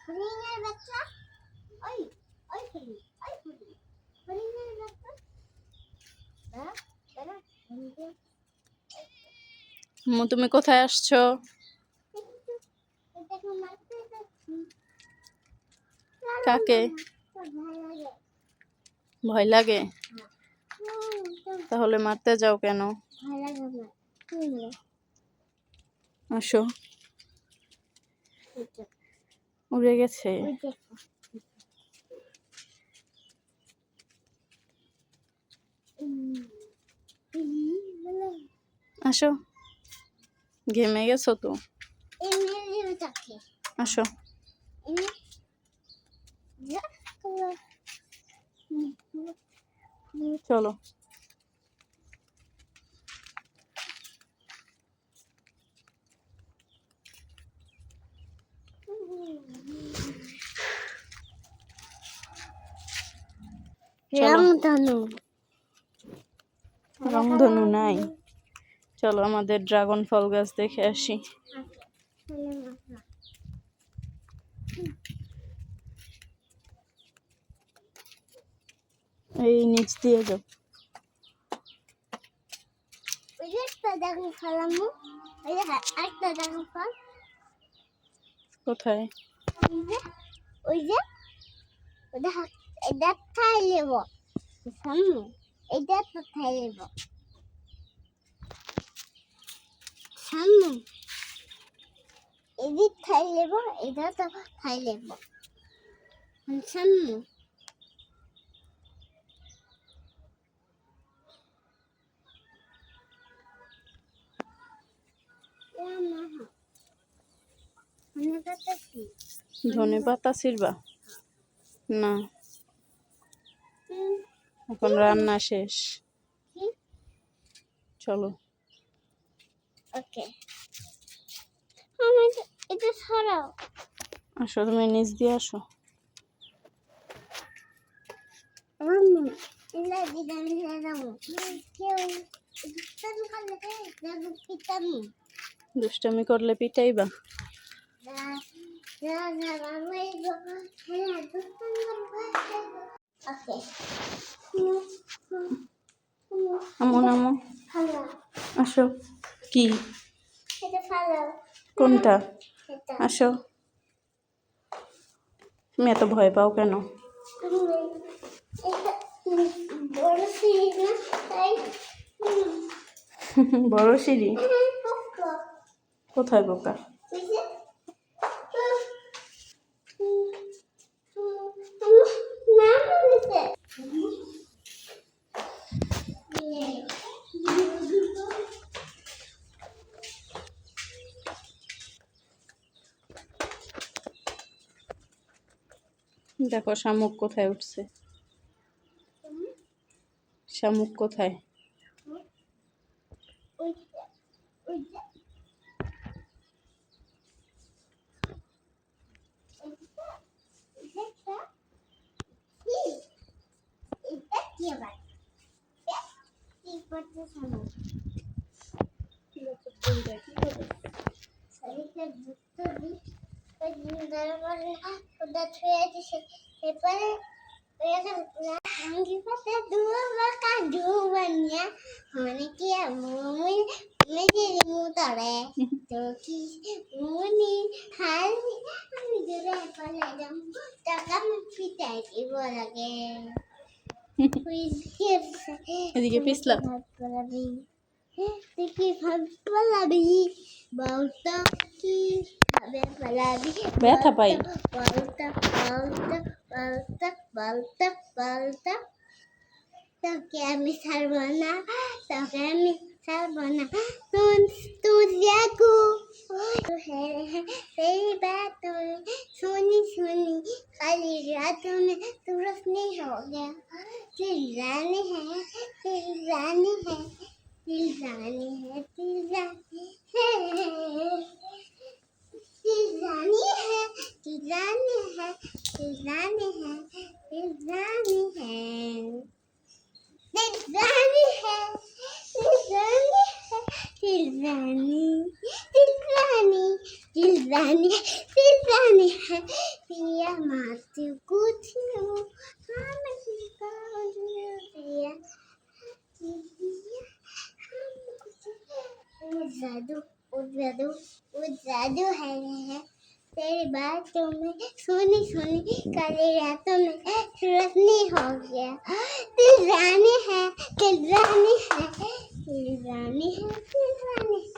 হরিণের বাচ্চা ওই ওই হরিণ ওই হরিণ হরিণের বাচ্চা দাঁড়া দাঁড়া তুমি কোথায় আসছো? কাকে? ভয় লাগে? তাহলে মারতে যাও কেন? আসো। উড়ে গেছে। আসো, ঘেমে গেছো তো, আসো। চলো। রংধনু নাই। চলো আমাদের ড্রাগন ফল গাছ দেখে আসি। এই নিচ দিয়ে যাও। কোথায়? ওই যে এটা খাই নেব সামনে, এটা তো খাই নেব সামনে, এদিক খাই নেব, এটা তো খাই নেব সামনে। ধনে পাতা ছিড়বা না, এখন রান্না শেষ। চলো। ওকে, আমার এটা ছড়াও। আসো, তুমি নিচ দিয়ে আসো। দুষ্টামি করলে পিটাইবা? আমো নামো, আসো। কি? কোনটা? আসো। তুমি এত ভয় পাও কেন? বড় সিঁড়ি? কোথায় বোকা? দেখো শামুক কোথায় উঠছে। শামুক কোথায়? এদিকে পিছলা। ব্যথা পাই। তোকে আমি ছাড়বো না, তোকে আমি ছাড়বো না, तू देखो तेरी बातों में सुनी सुनी खाली रातों में तू रोशनी हो गया। दिल जाने है, दिल जाने है, दिल जाने है, दिल जाने है, दिल जाने है, दिल जाने है, दिल जाने है, दिल जाने है, दिल जाने है, दिल जाने है, दिल जाने, दिल जाने, दिल जाने, दिल जाने है, दिल दिया मारती कुछ यूं हाँ मैं तुझको दिया वो जादू वो जादू वो जादू है तेरी बातों में सोनी सोनी काली रातों में रोशनी हो गया दिल जाने है दिल जाने है दिल जाने है दिल जाने है